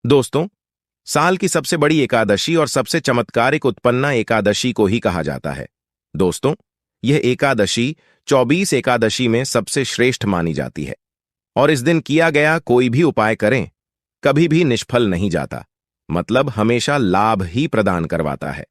दोस्तों, साल की सबसे बड़ी एकादशी और सबसे चमत्कारिक उत्पन्ना एकादशी को ही कहा जाता है। दोस्तों, यह एकादशी 24 एकादशी में सबसे श्रेष्ठ मानी जाती है और इस दिन किया गया कोई भी उपाय करें, कभी भी निष्फल नहीं जाता, मतलब हमेशा लाभ ही प्रदान करवाता है।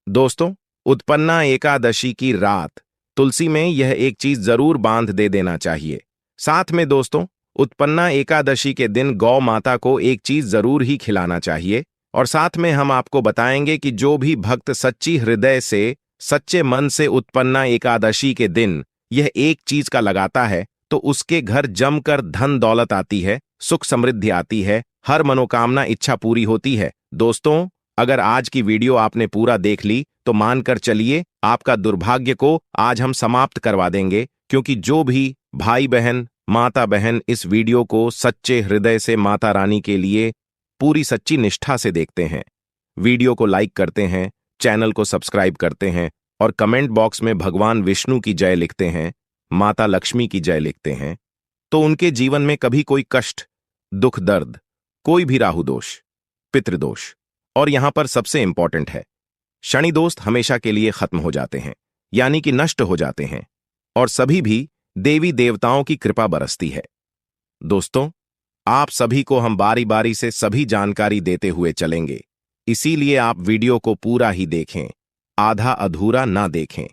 दोस्तों, उत्पन्ना एकादशी की रात तुलसी में यह एक चीज जरूर बांध दे देना चाहिए। साथ में दोस्तों, उत्पन्ना एकादशी के दिन गौ माता को एक चीज जरूर ही खिलाना चाहिए और साथ में हम आपको बताएंगे कि जो भी भक्त सच्ची हृदय से, सच्चे मन से उत्पन्ना एकादशी के दिन यह एक चीज का लगाता है तो उसके घर जमकर धन दौलत आती है, सुख समृद्धि आती है, हर मनोकामना इच्छा पूरी होती है। दोस्तों, अगर आज की वीडियो आपने पूरा देख ली तो मानकर चलिए आपका दुर्भाग्य को आज हम समाप्त करवा देंगे, क्योंकि जो भी भाई बहन, माता बहन इस वीडियो को सच्चे हृदय से माता रानी के लिए पूरी सच्ची निष्ठा से देखते हैं, वीडियो को लाइक करते हैं, चैनल को सब्सक्राइब करते हैं और कमेंट बॉक्स में भगवान विष्णु की जय लिखते हैं, माता लक्ष्मी की जय लिखते हैं, तो उनके जीवन में कभी कोई कष्ट, दुख, दर्द, कोई भी राहु दोष, पितृदोष और यहां पर सबसे इंपॉर्टेंट है, शनि दोस्त हमेशा के लिए खत्म हो जाते हैं, यानी कि नष्ट हो जाते हैं और सभी भी देवी देवताओं की कृपा बरसती है। दोस्तों, आप सभी को हम बारी बारी से सभी जानकारी देते हुए चलेंगे, इसीलिए आप वीडियो को पूरा ही देखें, आधा अधूरा ना देखें।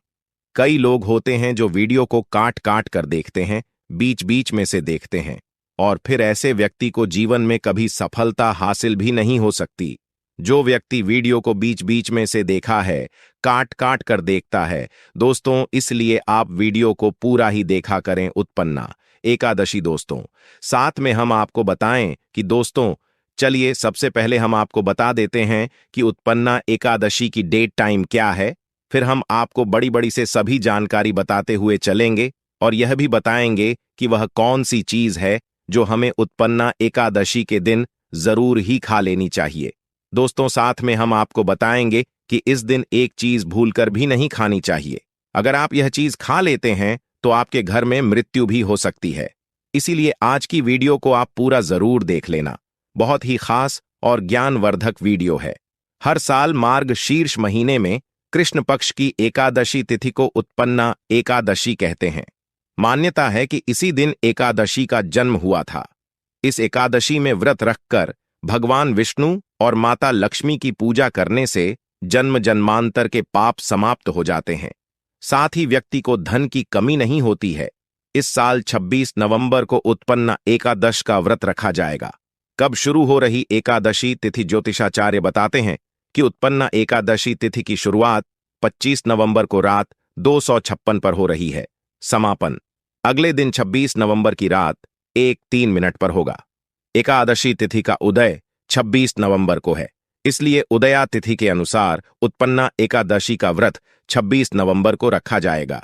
कई लोग होते हैं जो वीडियो को काट काट कर देखते हैं, बीच बीच में से देखते हैं और फिर ऐसे व्यक्ति को जीवन में कभी सफलता हासिल भी नहीं हो सकती। जो व्यक्ति वीडियो को बीच बीच में से देखा है, काट काट कर देखता है, दोस्तों इसलिए आप वीडियो को पूरा ही देखा करें उत्पन्ना एकादशी। दोस्तों, साथ में हम आपको बताएं कि दोस्तों, चलिए सबसे पहले हम आपको बता देते हैं कि उत्पन्ना एकादशी की डेट टाइम क्या है, फिर हम आपको बड़ी बड़ी से सभी जानकारी बताते हुए चलेंगे और यह भी बताएंगे कि वह कौन सी चीज है जो हमें उत्पन्ना एकादशी के दिन जरूर ही खा लेनी चाहिए। दोस्तों, साथ में हम आपको बताएंगे कि इस दिन एक चीज भूलकर भी नहीं खानी चाहिए। अगर आप यह चीज खा लेते हैं तो आपके घर में मृत्यु भी हो सकती है। इसीलिए आज की वीडियो को आप पूरा जरूर देख लेना, बहुत ही खास और ज्ञानवर्धक वीडियो है। हर साल मार्ग शीर्ष महीने में कृष्ण पक्ष की एकादशी तिथि को उत्पन्ना एकादशी कहते हैं। मान्यता है कि इसी दिन एकादशी का जन्म हुआ था। इस एकादशी में व्रत रखकर भगवान विष्णु और माता लक्ष्मी की पूजा करने से जन्म जन्मांतर के पाप समाप्त हो जाते हैं। साथ ही व्यक्ति को धन की कमी नहीं होती है। इस साल 26 नवंबर को उत्पन्ना एकादश का व्रत रखा जाएगा। कब शुरू हो रही एकादशी तिथि, ज्योतिषाचार्य बताते हैं कि उत्पन्ना एकादशी तिथि की शुरुआत 25 नवंबर को रात 256 पर हो रही है। समापन अगले दिन 26 नवंबर की रात 1:03 पर होगा। एकादशी तिथि का उदय 26 नवंबर को है, इसलिए उदया तिथि के अनुसार उत्पन्ना एकादशी का व्रत 26 नवंबर को रखा जाएगा।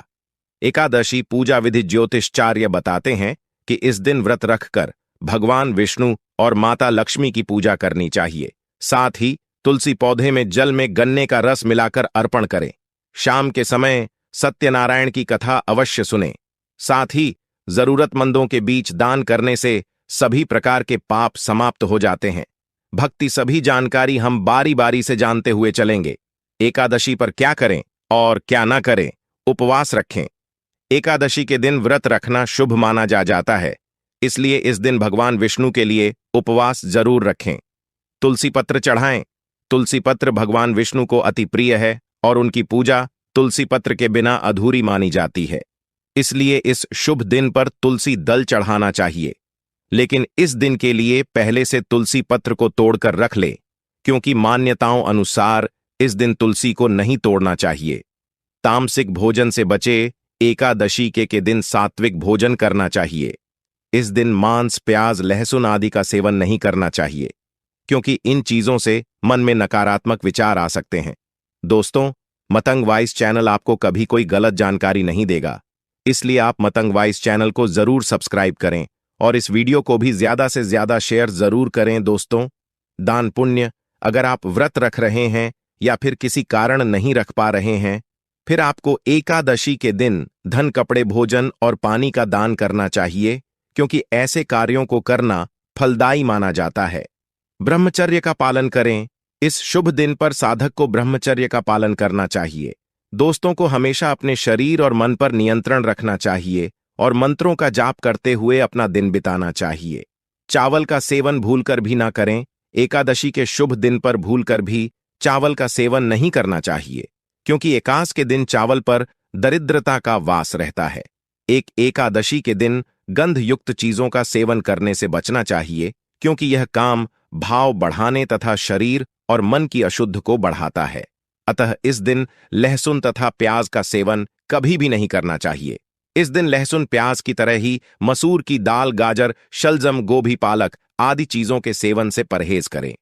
एकादशी पूजा विधि ज्योतिषाचार्य बताते हैं कि इस दिन व्रत रखकर भगवान विष्णु और माता लक्ष्मी की पूजा करनी चाहिए। साथ ही तुलसी पौधे में जल में गन्ने का रस मिलाकर अर्पण करें। शाम के समय सत्यनारायण की कथा अवश्य सुनें। साथ ही जरूरतमंदों के बीच दान करने से सभी प्रकार के पाप समाप्त हो जाते हैं। भक्ति सभी जानकारी हम बारी बारी से जानते हुए चलेंगे। एकादशी पर क्या करें और क्या ना करें। उपवास रखें। एकादशी के दिन व्रत रखना शुभ माना जाता है, इसलिए इस दिन भगवान विष्णु के लिए उपवास जरूर रखें। तुलसी पत्र चढ़ाएं। तुलसी पत्र भगवान विष्णु को अति प्रिय है और उनकी पूजा तुलसी पत्र के बिना अधूरी मानी जाती है। इसलिए इस शुभ दिन पर तुलसी दल चढ़ाना चाहिए, लेकिन इस दिन के लिए पहले से तुलसी पत्र को तोड़कर रख ले, क्योंकि मान्यताओं अनुसार इस दिन तुलसी को नहीं तोड़ना चाहिए। तामसिक भोजन से बचे। एकादशी के दिन सात्विक भोजन करना चाहिए। इस दिन मांस, प्याज, लहसुन आदि का सेवन नहीं करना चाहिए, क्योंकि इन चीजों से मन में नकारात्मक विचार आ सकते हैं। दोस्तों, मतंग वाइस चैनल आपको कभी कोई गलत जानकारी नहीं देगा, इसलिए आप मतंग वाइस चैनल को जरूर सब्सक्राइब करें और इस वीडियो को भी ज्यादा से ज्यादा शेयर जरूर करें। दोस्तों, दान पुण्य, अगर आप व्रत रख रहे हैं या फिर किसी कारण नहीं रख पा रहे हैं, फिर आपको एकादशी के दिन धन, कपड़े, भोजन और पानी का दान करना चाहिए, क्योंकि ऐसे कार्यों को करना फलदायी माना जाता है। ब्रह्मचर्य का पालन करें। इस शुभ दिन पर साधक को ब्रह्मचर्य का पालन करना चाहिए। दोस्तों को हमेशा अपने शरीर और मन पर नियंत्रण रखना चाहिए और मंत्रों का जाप करते हुए अपना दिन बिताना चाहिए। चावल का सेवन भूलकर भी ना करें। एकादशी के शुभ दिन पर भूलकर भी चावल का सेवन नहीं करना चाहिए, क्योंकि एकादश के दिन चावल पर दरिद्रता का वास रहता है। एकादशी के दिन गंध युक्त चीजों का सेवन करने से बचना चाहिए, क्योंकि यह काम भाव बढ़ाने तथा शरीर और मन की अशुद्ध को बढ़ाता है। अतः इस दिन लहसुन तथा प्याज का सेवन कभी भी नहीं करना चाहिए। इस दिन लहसुन प्याज की तरह ही मसूर की दाल, गाजर, शलजम, गोभी, पालक आदि चीजों के सेवन से परहेज करें।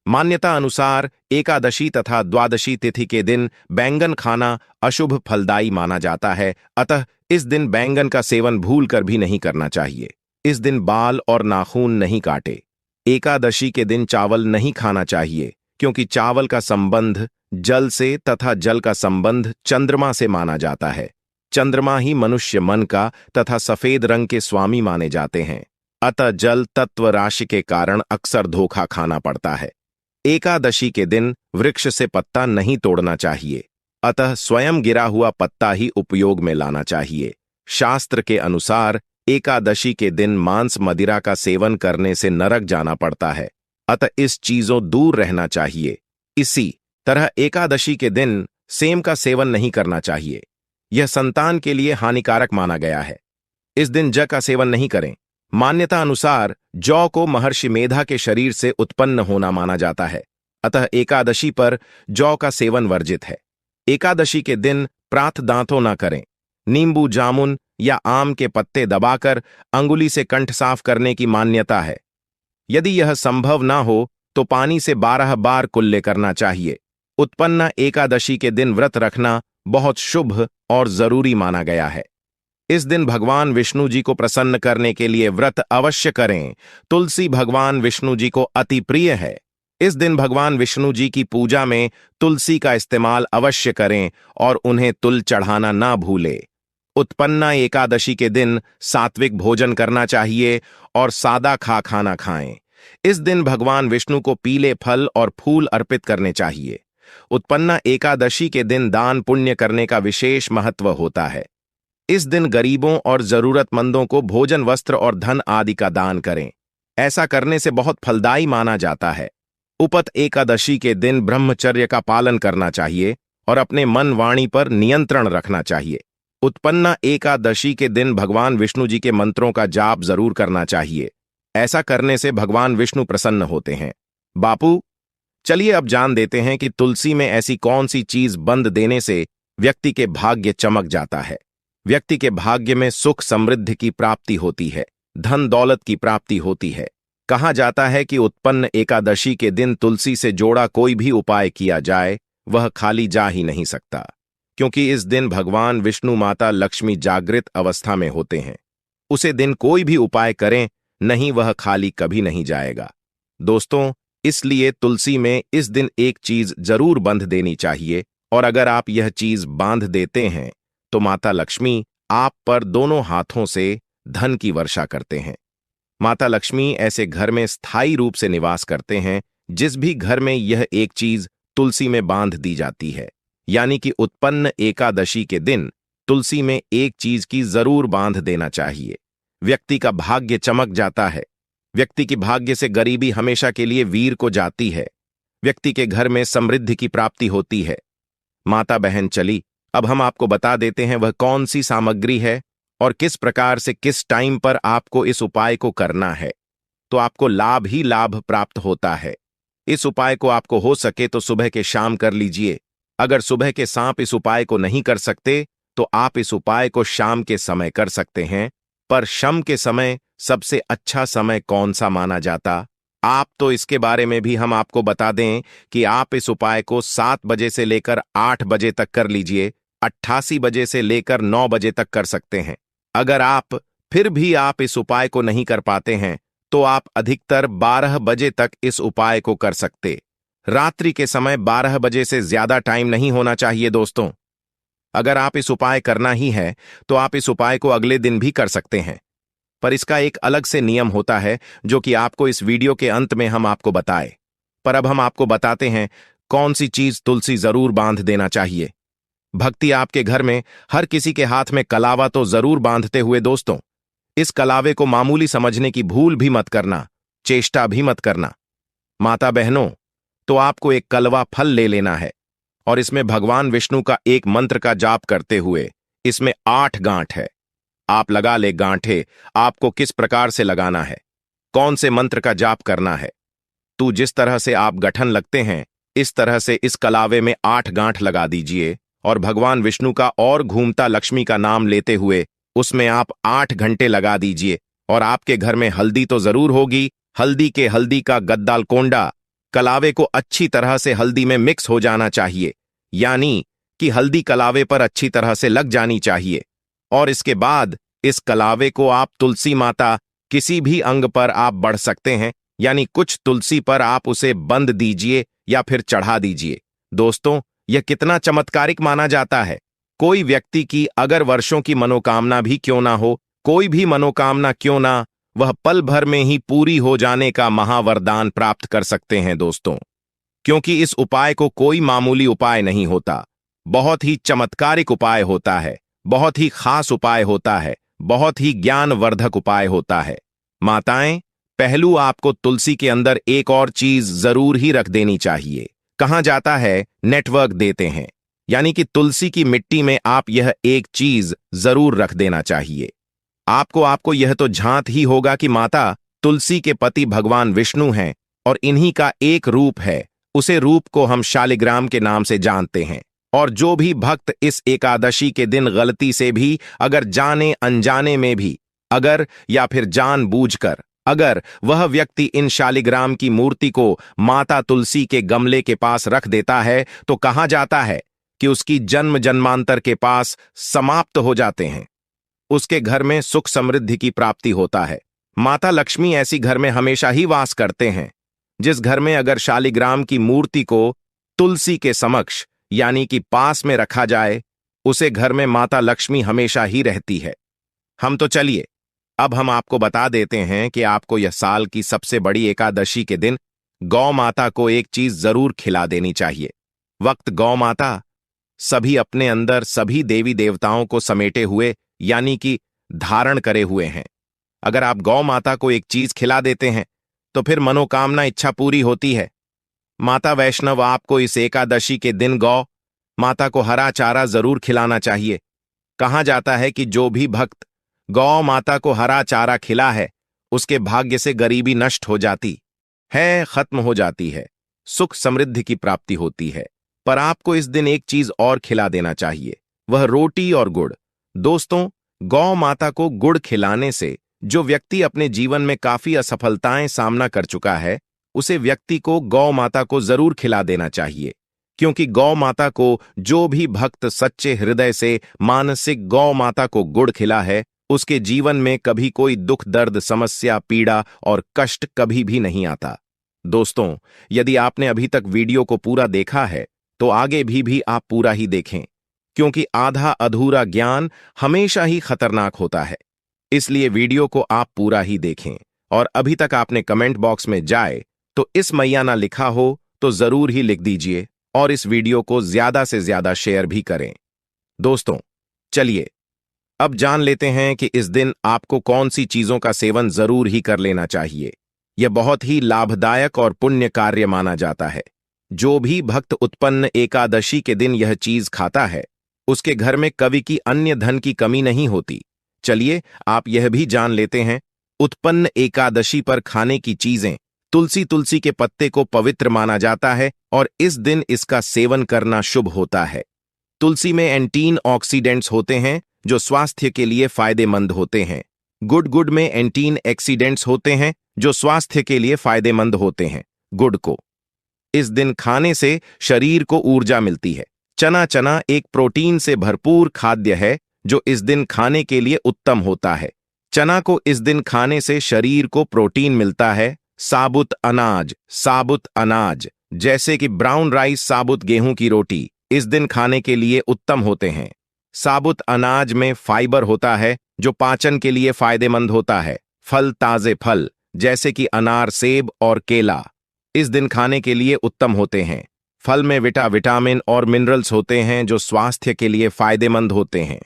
मान्यता अनुसार एकादशी तथा द्वादशी तिथि के दिन बैंगन खाना अशुभ फलदायी माना जाता है, अतः इस दिन बैंगन का सेवन भूलकर भी नहीं करना चाहिए। इस दिन बाल और नाखून नहीं काटे। एकादशी के दिन चावल नहीं खाना चाहिए, क्योंकि चावल का संबंध जल से तथा जल का संबंध चंद्रमा से माना जाता है। चंद्रमा ही मनुष्य मन का तथा सफेद रंग के स्वामी माने जाते हैं, अतः जल तत्व राशि के कारण अक्सर धोखा खाना पड़ता है। एकादशी के दिन वृक्ष से पत्ता नहीं तोड़ना चाहिए, अतः स्वयं गिरा हुआ पत्ता ही उपयोग में लाना चाहिए। शास्त्र के अनुसार एकादशी के दिन मांस मदिरा का सेवन करने से नरक जाना पड़ता है, अतः इस चीजों दूर रहना चाहिए। इसी तरह एकादशी के दिन सेम का सेवन नहीं करना चाहिए, यह संतान के लिए हानिकारक माना गया है। इस दिन जौ का सेवन नहीं करें। मान्यता अनुसार जौ को महर्षि मेधा के शरीर से उत्पन्न होना माना जाता है, अतः एकादशी पर जौ का सेवन वर्जित है। एकादशी के दिन प्रातः दांतों न करें। नींबू, जामुन या आम के पत्ते दबाकर अंगुली से कंठ साफ करने की मान्यता है। यदि यह संभव ना हो तो पानी से 12 बार कुल्ले करना चाहिए। उत्पन्ना एकादशी के दिन व्रत रखना बहुत शुभ और जरूरी माना गया है। इस दिन भगवान विष्णु जी को प्रसन्न करने के लिए व्रत अवश्य करें। तुलसी भगवान विष्णु जी को अति प्रिय है। इस दिन भगवान विष्णु जी की पूजा में तुलसी का इस्तेमाल अवश्य करें और उन्हें तुल चढ़ाना ना भूले। उत्पन्ना एकादशी के दिन सात्विक भोजन करना चाहिए और सादा खाना खाएं। इस दिन भगवान विष्णु को पीले फल और फूल अर्पित करने चाहिए। उत्पन्ना एकादशी के दिन दान पुण्य करने का विशेष महत्व होता है। इस दिन गरीबों और जरूरतमंदों को भोजन, वस्त्र और धन आदि का दान करें। ऐसा करने से बहुत फलदायी माना जाता है। उपत एकादशी के दिन ब्रह्मचर्य का पालन करना चाहिए और अपने मन वाणी पर नियंत्रण रखना चाहिए। उत्पन्ना एकादशी के दिन भगवान विष्णु जी के मंत्रों का जाप जरूर करना चाहिए। ऐसा करने से भगवान विष्णु प्रसन्न होते हैं। बापू, चलिए अब जान देते हैं कि तुलसी में ऐसी कौन सी चीज बंद देने से व्यक्ति के भाग्य चमक जाता है। व्यक्ति के भाग्य में सुख समृद्धि की प्राप्ति होती है, धन दौलत की प्राप्ति होती है। कहा जाता है कि उत्पन्न एकादशी के दिन तुलसी से जोड़ा कोई भी उपाय किया जाए वह खाली जा ही नहीं सकता, क्योंकि इस दिन भगवान विष्णु माता लक्ष्मी जागृत अवस्था में होते हैं। उसे दिन कोई भी उपाय करें नहीं, वह खाली कभी नहीं जाएगा। दोस्तों, इसलिए तुलसी में इस दिन एक चीज जरूर बंध देनी चाहिए, और अगर आप यह चीज बांध देते हैं तो माता लक्ष्मी आप पर दोनों हाथों से धन की वर्षा करते हैं। माता लक्ष्मी ऐसे घर में स्थायी रूप से निवास करते हैं जिस भी घर में यह एक चीज तुलसी में बांध दी जाती है। यानी कि उत्पन्न एकादशी के दिन तुलसी में एक चीज की जरूर बांध देना चाहिए। व्यक्ति का भाग्य चमक जाता है। व्यक्ति की भाग्य से गरीबी हमेशा के लिए वीर को जाती है। व्यक्ति के घर में समृद्धि की प्राप्ति होती है। माता बहन चली, अब हम आपको बता देते हैं वह कौन सी सामग्री है और किस प्रकार से किस टाइम पर आपको इस उपाय को करना है, तो आपको लाभ ही लाभ प्राप्त होता है। इस उपाय को आपको हो सके तो सुबह के शाम कर लीजिए। अगर सुबह के सांप इस उपाय को नहीं कर सकते तो आप इस उपाय को शाम के समय कर सकते हैं। पर शाम के समय सबसे अच्छा समय कौन सा माना जाता, आप तो इसके बारे में भी हम आपको बता दें कि आप इस उपाय को 7 बजे से लेकर 8 बजे तक कर लीजिए। 88 बजे से लेकर 9 बजे तक कर सकते हैं। अगर आप फिर भी आप इस उपाय को नहीं कर पाते हैं तो आप अधिकतर 12 बजे तक इस उपाय को कर सकते। रात्रि के समय 12 बजे से ज्यादा टाइम नहीं होना चाहिए। दोस्तों, अगर आप इस उपाय करना ही है तो आप इस उपाय को अगले दिन भी कर सकते हैं। पर इसका एक अलग से नियम होता है जो कि आपको इस वीडियो के अंत में हम आपको बताए। पर अब हम आपको बताते हैं कौन सी चीज तुलसी जरूर बांध देना चाहिए। भक्ति आपके घर में हर किसी के हाथ में कलावा तो जरूर बांधते हुए दोस्तों, इस कलावे को मामूली समझने की भूल भी मत करना, चेष्टा भी मत करना। माता बहनों, तो आपको एक कलवा फल ले लेना है और इसमें भगवान विष्णु का एक मंत्र का जाप करते हुए इसमें 8 गांठ है। आप लगा ले गांठे आपको किस प्रकार से लगाना है, कौन से मंत्र का जाप करना है। तो जिस तरह से आप गठन लगते हैं इस तरह से इस कलावे में 8 गांठ लगा दीजिए और भगवान विष्णु का और घूमता लक्ष्मी का नाम लेते हुए उसमें आप 8 घंटे लगा दीजिए। और आपके घर में हल्दी तो जरूर होगी। हल्दी का गद्दाल कोंडा कलावे को अच्छी तरह से हल्दी में मिक्स हो जाना चाहिए, यानी कि हल्दी कलावे पर अच्छी तरह से लग जानी चाहिए। और इसके बाद इस कलावे को आप तुलसी माता किसी भी अंग पर आप बढ़ सकते हैं, यानी कुछ तुलसी पर आप उसे बंद दीजिए या फिर चढ़ा दीजिए। दोस्तों, यह कितना चमत्कारिक माना जाता है। कोई व्यक्ति की अगर वर्षों की मनोकामना भी क्यों ना हो, कोई भी मनोकामना क्यों ना, वह पल भर में ही पूरी हो जाने का महावरदान प्राप्त कर सकते हैं दोस्तों। क्योंकि इस उपाय को कोई मामूली उपाय नहीं होता, बहुत ही चमत्कारिक उपाय होता है, बहुत ही खास उपाय होता है, बहुत ही ज्ञानवर्धक उपाय होता है। माताएं, पहलू आपको तुलसी के अंदर एक और चीज जरूर ही रख देनी चाहिए। कहा जाता है नेटवर्क देते हैं, यानी कि तुलसी की मिट्टी में आप यह एक चीज जरूर रख देना चाहिए। आपको यह तो झांत ही होगा कि माता तुलसी के पति भगवान विष्णु हैं और इन्हीं का एक रूप है। उसे रूप को हम शालिग्राम के नाम से जानते हैं। और जो भी भक्त इस एकादशी के दिन गलती से भी अगर जाने अनजाने में भी अगर या फिर जानबूझकर अगर वह व्यक्ति इन शालिग्राम की मूर्ति को माता तुलसी के गमले के पास रख देता है तो कहा जाता है कि उसकी जन्म जन्मांतर के पास समाप्त हो जाते हैं। उसके घर में सुख समृद्धि की प्राप्ति होता है। माता लक्ष्मी ऐसी घर में हमेशा ही वास करते हैं। जिस घर में अगर शालिग्राम की मूर्ति को तुलसी के समक्ष यानी कि पास में रखा जाए, उसे घर में माता लक्ष्मी हमेशा ही रहती है। हम तो चलिए अब हम आपको बता देते हैं कि आपको यह साल की सबसे बड़ी एकादशी के दिन गौ माता को एक चीज जरूर खिला देनी चाहिए। वक्त गौ माता सभी अपने अंदर सभी देवी देवताओं को समेटे हुए यानी कि धारण करे हुए हैं। अगर आप गौ माता को एक चीज खिला देते हैं तो फिर मनोकामना इच्छा पूरी होती है। माता वैष्णव आपको इस एकादशी के दिन गौ माता को हरा चारा जरूर खिलाना चाहिए। कहा जाता है कि जो भी भक्त गौ माता को हरा चारा खिला है उसके भाग्य से गरीबी नष्ट हो जाती है, खत्म हो जाती है, सुख समृद्धि की प्राप्ति होती है। पर आपको इस दिन एक चीज और खिला देना चाहिए, वह रोटी और गुड़। दोस्तों, गौ माता को गुड़ खिलाने से जो व्यक्ति अपने जीवन में काफी असफलताएं सामना कर चुका है उसे व्यक्ति को गौ माता को जरूर खिला देना चाहिए। क्योंकि गौ माता को जो भी भक्त सच्चे हृदय से मानसिक गौ माता को गुड़ खिला है उसके जीवन में कभी कोई दुख दर्द समस्या पीड़ा और कष्ट कभी भी नहीं आता। दोस्तों, यदि आपने अभी तक वीडियो को पूरा देखा है तो आगे भी आप पूरा ही देखें, क्योंकि आधा अधूरा ज्ञान हमेशा ही खतरनाक होता है। इसलिए वीडियो को आप पूरा ही देखें। और अभी तक आपने कमेंट बॉक्स में जाए तो इस मैया ना लिखा हो तो जरूर ही लिख दीजिए और इस वीडियो को ज्यादा से ज्यादा शेयर भी करें। दोस्तों, चलिए अब जान लेते हैं कि इस दिन आपको कौन सी चीजों का सेवन जरूर ही कर लेना चाहिए। यह बहुत ही लाभदायक और पुण्य कार्य माना जाता है। जो भी भक्त उत्पन्न एकादशी के दिन यह चीज खाता है उसके घर में कभी की अन्य धन की कमी नहीं होती। चलिए आप यह भी जान लेते हैं उत्पन्न एकादशी पर खाने की चीजें। तुलसी के पत्ते को पवित्र माना जाता है और इस दिन इसका सेवन करना शुभ होता है। तुलसी में एंटीन ऑक्सीडेंट्स होते हैं जो स्वास्थ्य के लिए फायदेमंद होते हैं। गुड़ में एंटीन एक्सीडेंट्स होते हैं जो स्वास्थ्य के लिए फायदेमंद होते हैं। गुड़ को इस दिन खाने से शरीर को ऊर्जा मिलती है। चना एक प्रोटीन से भरपूर खाद्य है जो इस दिन खाने के लिए उत्तम होता है। चना को इस दिन खाने से शरीर को प्रोटीन मिलता है। साबुत अनाज जैसे कि ब्राउन राइस, साबुत गेहूं की रोटी इस दिन खाने के लिए उत्तम होते हैं। साबुत अनाज में फाइबर होता है जो पाचन के लिए फायदेमंद होता है। फल, ताजे फल जैसे कि अनार, सेब और केला इस दिन खाने के लिए उत्तम होते हैं। फल में विटामिन और मिनरल्स होते हैं जो स्वास्थ्य के लिए फायदेमंद होते हैं।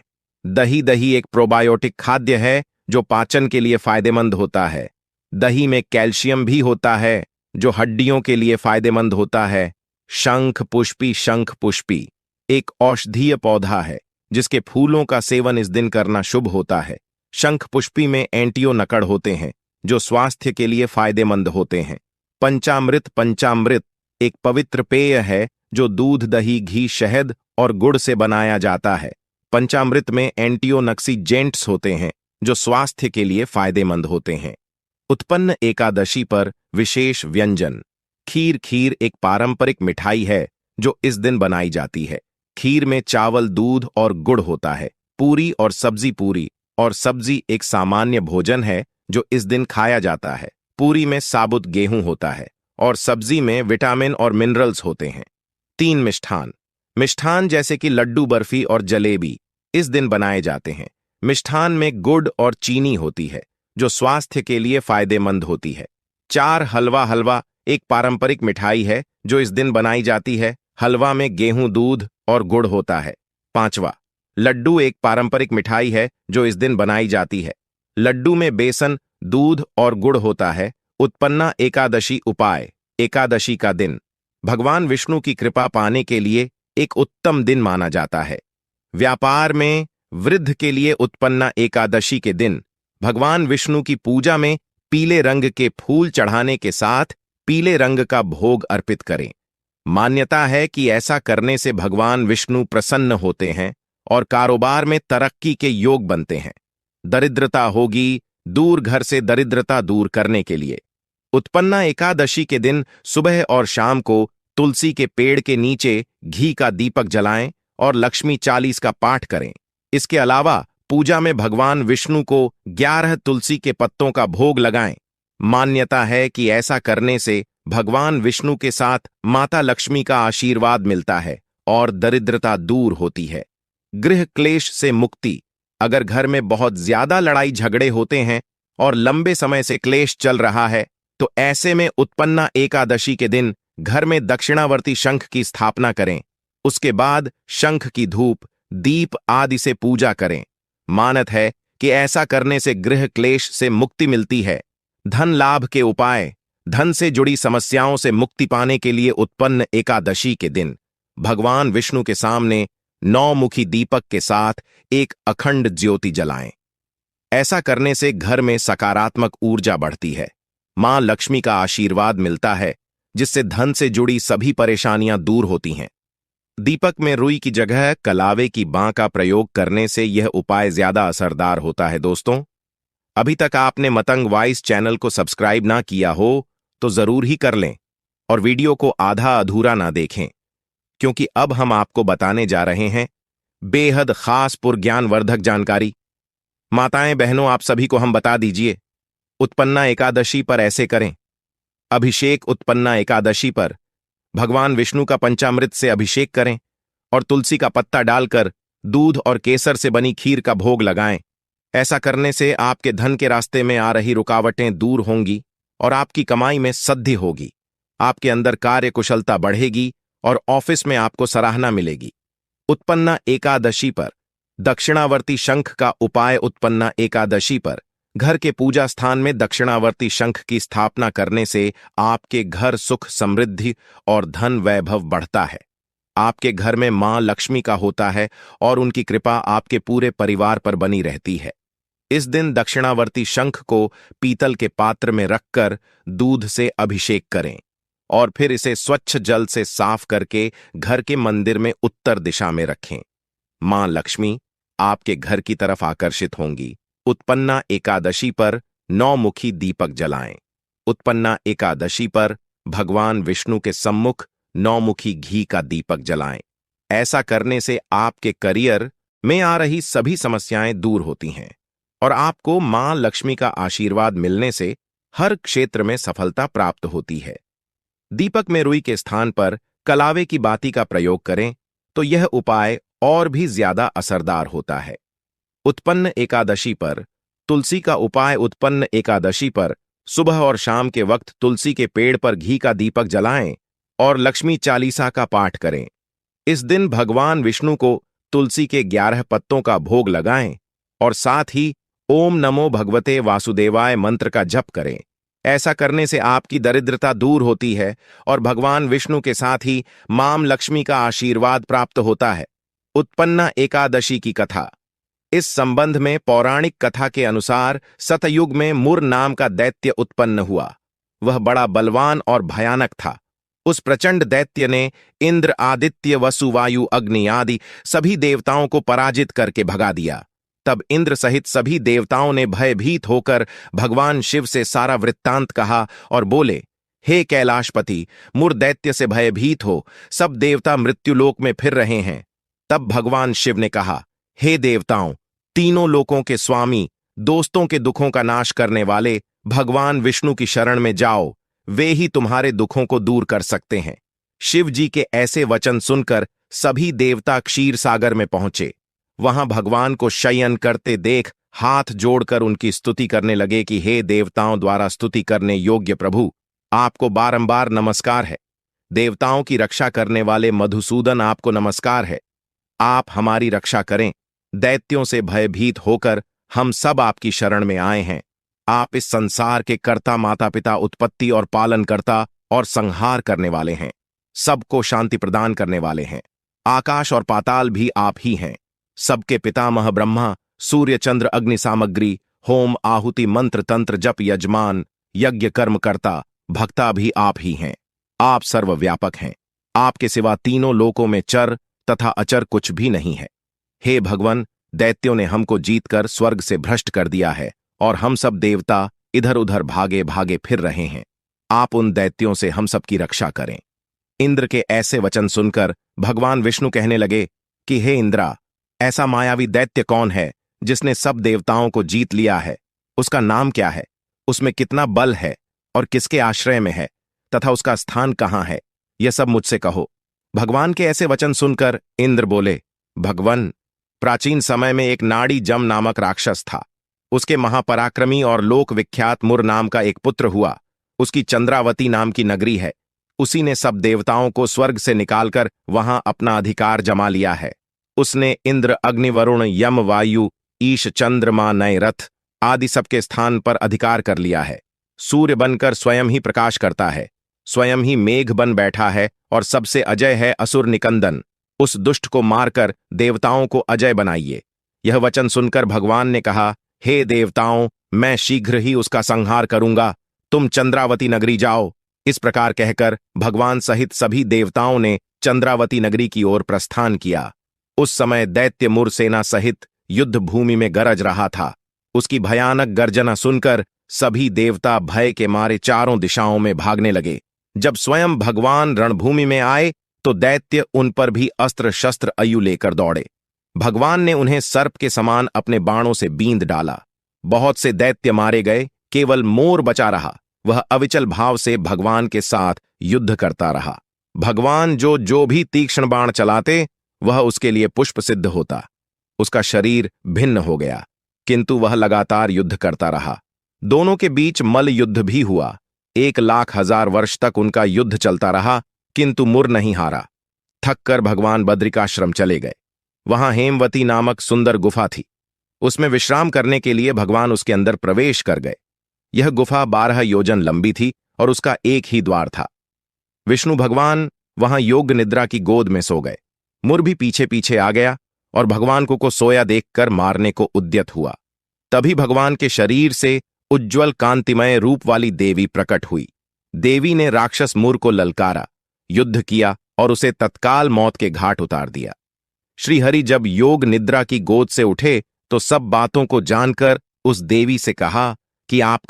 दही एक प्रोबायोटिक खाद्य है जो पाचन के लिए फायदेमंद होता है। दही में कैल्शियम भी होता है जो हड्डियों के लिए फायदेमंद होता है। शंख पुष्पी एक औषधीय पौधा है जिसके फूलों का सेवन इस दिन करना शुभ होता है। शंख पुष्पी में एंटियोनकड़ होते हैं जो स्वास्थ्य के लिए फायदेमंद होते हैं। पंचामृत एक पवित्र पेय है जो दूध, दही, घी, शहद और गुड़ से बनाया जाता है। पंचामृत में एंटियोनक्सीजेंट्स होते हैं जो स्वास्थ्य के लिए फायदेमंद होते हैं। उत्पन्न एकादशी पर विशेष व्यंजन। खीर एक पारंपरिक मिठाई है जो इस दिन बनाई जाती है। खीर में चावल, दूध और गुड़ होता है। पूरी और सब्जी एक सामान्य भोजन है जो इस दिन खाया जाता है। पूरी में साबुत गेहूं होता है और सब्जी में विटामिन और मिनरल्स होते हैं। 3 मिष्ठान जैसे कि लड्डू, बर्फी और जलेबी इस दिन बनाए जाते हैं। मिष्ठान में गुड़ और चीनी होती है जो स्वास्थ्य के लिए फायदेमंद होती है। 4 हलवा एक पारंपरिक मिठाई है जो इस दिन बनाई जाती है। हलवा में गेहूं, दूध और गुड़ होता है। 5 लड्डू एक पारंपरिक मिठाई है जो इस दिन बनाई जाती है। लड्डू में बेसन, दूध और गुड़ होता है। उत्पन्ना एकादशी उपाय। एकादशी का दिन भगवान विष्णु की कृपा पाने के लिए एक उत्तम दिन माना जाता है। व्यापार में वृद्धि के लिए उत्पन्ना एकादशी के दिन भगवान विष्णु की पूजा में पीले रंग के फूल चढ़ाने के साथ पीले रंग का भोग अर्पित करें। मान्यता है कि ऐसा करने से भगवान विष्णु प्रसन्न होते हैं और कारोबार में तरक्की के योग बनते हैं। दरिद्रता होगी दूर, घर से दरिद्रता दूर करने के लिए उत्पन्ना एकादशी के दिन सुबह और शाम को तुलसी के पेड़ के नीचे घी का दीपक जलाएं और लक्ष्मी चालीस का पाठ करें। इसके अलावा पूजा में भगवान विष्णु को 11 तुलसी के पत्तों का भोग लगाएं। मान्यता है कि ऐसा करने से भगवान विष्णु के साथ माता लक्ष्मी का आशीर्वाद मिलता है और दरिद्रता दूर होती है। गृह क्लेश से मुक्ति। अगर घर में बहुत ज्यादा लड़ाई झगड़े होते हैं और लंबे समय से क्लेश चल रहा है तो ऐसे में उत्पन्ना एकादशी के दिन घर में दक्षिणावर्ती शंख की स्थापना करें। उसके बाद शंख की धूप, दीप आदि से पूजा करें। मानत है कि ऐसा करने से गृह क्लेश से मुक्ति मिलती है। धन लाभ के उपाय। धन से जुड़ी समस्याओं से मुक्ति पाने के लिए उत्पन्न एकादशी के दिन भगवान विष्णु के सामने 9 मुखी दीपक के साथ एक अखंड ज्योति जलाएं। ऐसा करने से घर में सकारात्मक ऊर्जा बढ़ती है। मां लक्ष्मी का आशीर्वाद मिलता है जिससे धन से जुड़ी सभी परेशानियां दूर होती हैं। दीपक में रुई की जगह कलावे की बां का प्रयोग करने से यह उपाय ज्यादा असरदार होता है। दोस्तों, अभी तक आपने मतंग वॉइस चैनल को सब्सक्राइब ना किया हो तो जरूर ही कर लें और वीडियो को आधा अधूरा ना देखें, क्योंकि अब हम आपको बताने जा रहे हैं बेहद खास ज्ञानवर्धक जानकारी। माताएं, बहनों, आप सभी को हम बता दीजिए, उत्पन्ना एकादशी पर ऐसे करें। अभिषेक। उत्पन्ना एकादशी पर भगवान विष्णु का पंचामृत से अभिषेक करें और तुलसी का पत्ता डालकर दूध और केसर से बनी खीर का भोग लगाएं। ऐसा करने से आपके धन के रास्ते में आ रही रुकावटें दूर होंगी और आपकी कमाई में सद्धि होगी। आपके अंदर कार्य कुशलता बढ़ेगी और ऑफिस में आपको सराहना मिलेगी। उत्पन्ना एकादशी पर दक्षिणावर्ती शंख का उपाय। उत्पन्ना एकादशी पर घर के पूजा स्थान में दक्षिणावर्ती शंख की स्थापना करने से आपके घर सुख, समृद्धि और धन वैभव बढ़ता है। आपके घर में मां लक्ष्मी का होता है और उनकी कृपा आपके पूरे परिवार पर बनी रहती है। इस दिन दक्षिणावर्ती शंख को पीतल के पात्र में रखकर दूध से अभिषेक करें और फिर इसे स्वच्छ जल से साफ करके घर के मंदिर में उत्तर दिशा में रखें। मां लक्ष्मी आपके घर की तरफ आकर्षित होंगी। उत्पन्ना एकादशी पर 9 मुखी दीपक जलाएं। उत्पन्ना एकादशी पर भगवान विष्णु के सम्मुख 9 मुखी घी का दीपक जलाएं। ऐसा करने से आपके करियर में आ रही सभी समस्याएं दूर होती हैं और आपको मां लक्ष्मी का आशीर्वाद मिलने से हर क्षेत्र में सफलता प्राप्त होती है। दीपक में रुई के स्थान पर कलावे की बाती का प्रयोग करें तो यह उपाय और भी ज्यादा असरदार होता है। उत्पन्न एकादशी पर तुलसी का उपाय। उत्पन्न एकादशी पर सुबह और शाम के वक्त तुलसी के पेड़ पर घी का दीपक जलाएं और लक्ष्मी चालीसा का पाठ करें। इस दिन भगवान विष्णु को तुलसी के 11 पत्तों का भोग लगाएं और साथ ही ओम नमो भगवते वासुदेवाय मंत्र का जप करें। ऐसा करने से आपकी दरिद्रता दूर होती है और भगवान विष्णु के साथ ही मां लक्ष्मी का आशीर्वाद प्राप्त होता है। उत्पन्ना एकादशी की कथा। इस संबंध में पौराणिक कथा के अनुसार सतयुग में मुर नाम का दैत्य उत्पन्न हुआ। वह बड़ा बलवान और भयानक था। उस प्रचंड दैत्य ने इंद्र, आदित्य, वसु, वायु, अग्नि आदि सभी देवताओं को पराजित करके भगा दिया। तब इंद्र सहित सभी देवताओं ने भयभीत होकर भगवान शिव से सारा वृत्तांत कहा और बोले, हे कैलाशपति, मुर दैत्य से भयभीत हो, सब देवता मृत्युलोक में फिर रहे हैं। तब भगवान शिव ने कहा, हे देवताओं, तीनों लोकों के स्वामी, दोस्तों के दुखों का नाश करने वाले भगवान विष्णु की शरण में जाओ, वे ही तुम्हारे दुखों को दूर कर सकते हैं। शिव जी के ऐसे वचन सुनकर सभी देवता क्षीर सागर में पहुंचे। वहां भगवान को शयन करते देख हाथ जोड़कर उनकी स्तुति करने लगे कि हे देवताओं द्वारा स्तुति करने योग्य प्रभु, आपको बारंबार नमस्कार है। देवताओं की रक्षा करने वाले मधुसूदन, आपको नमस्कार है। आप हमारी रक्षा करें। दैत्यों से भयभीत होकर हम सब आपकी शरण में आए हैं। आप इस संसार के कर्ता, माता पिता, उत्पत्ति और पालन करता और संहार करने वाले हैं। सबको शांति प्रदान करने वाले हैं। आकाश और पाताल भी आप ही हैं। सबके पितामह ब्रह्मा, सूर्य, चंद्र, अग्नि, सामग्री, होम, आहुति, मंत्र, तंत्र, जप, यजमान, यज्ञ, कर्म करता, भक्ता भी आप ही हैं। आप सर्वव्यापक हैं। आपके सिवा तीनों लोकों में चर तथा अचर कुछ भी नहीं है। हे भगवान, दैत्यों ने हमको जीतकर स्वर्ग से भ्रष्ट कर दिया है और हम सब देवता इधर उधर भागे भागे फिर रहे हैं। आप उन दैत्यों से हम सबकी रक्षा करें। इंद्र के ऐसे वचन सुनकर भगवान विष्णु कहने लगे कि हे इंद्रा, ऐसा मायावी दैत्य कौन है जिसने सब देवताओं को जीत लिया है? उसका नाम क्या है? उसमें कितना बल है और किसके आश्रय में है तथा उसका स्थान कहां है? यह सब मुझसे कहो। भगवान के ऐसे वचन सुनकर इंद्र बोले, भगवान, प्राचीन समय में एक नाड़ी जम नामक राक्षस था। उसके महापराक्रमी और लोक विख्यात मुर नाम का एक पुत्र हुआ। उसकी चंद्रावती नाम की नगरी है। उसी ने सब देवताओं को स्वर्ग से निकालकर वहां अपना अधिकार जमा लिया है। उसने इंद्र, अग्नि, वरुण, यम, वायु, ईश, चंद्रमा, नय, रथ आदि सबके स्थान पर अधिकार कर लिया है। सूर्य बनकर स्वयं ही प्रकाश करता है, स्वयं ही मेघ बन बैठा है और सबसे अजय है असुर निकंदन। उस दुष्ट को मारकर देवताओं को अजय बनाइए। यह वचन सुनकर भगवान ने कहा, हे देवताओं, मैं शीघ्र ही उसका संहार करूंगा। तुम चंद्रावती नगरी जाओ। इस प्रकार कहकर भगवान सहित सभी देवताओं ने चंद्रावती नगरी की ओर प्रस्थान किया। उस समय दैत्य मुर सेना सहित युद्ध भूमि में गरज रहा था। उसकी भयानक गर्जना सुनकर सभी देवता भय के मारे चारों दिशाओं में भागने लगे। जब स्वयं भगवान रणभूमि में आए तो दैत्य उन पर भी अस्त्र शस्त्र अयु लेकर दौड़े। भगवान ने उन्हें सर्प के समान अपने बाणों से बींद डाला। बहुत से दैत्य मारे गए, केवल मोर बचा रहा। वह अविचल भाव से भगवान के साथ युद्ध करता रहा। भगवान जो भी तीक्ष्ण बाण चलाते वह उसके लिए पुष्प सिद्ध होता। उसका शरीर भिन्न हो गया, किंतु वह लगातार युद्ध करता रहा। दोनों के बीच मल्ल युद्ध भी हुआ। 1,00,000 वर्ष तक उनका युद्ध चलता रहा, किंतु मुर नहीं हारा। थक कर भगवान बद्रिकाश्रम चले गए। वहां हेमवती नामक सुंदर गुफा थी। उसमें विश्राम करने के लिए भगवान उसके अंदर प्रवेश कर गए। यह गुफा 12 योजन लंबी थी और उसका एक ही द्वार था। विष्णु भगवान वहां योग निद्रा की गोद में सो गए। मुर भी पीछे पीछे आ गया और भगवान को सोया देखकर मारने को उद्यत हुआ। तभी भगवान के शरीर से उज्ज्वल कांतिमय रूप वाली देवी प्रकट हुई। देवी ने राक्षस मुर को ललकारा, युद्ध किया और उसे तत्काल मौत के घाट उतार दिया। श्रीहरि जब योग निद्रा की गोद से उठे तो सब बातों को जानकर उस देवी से कहा कि आप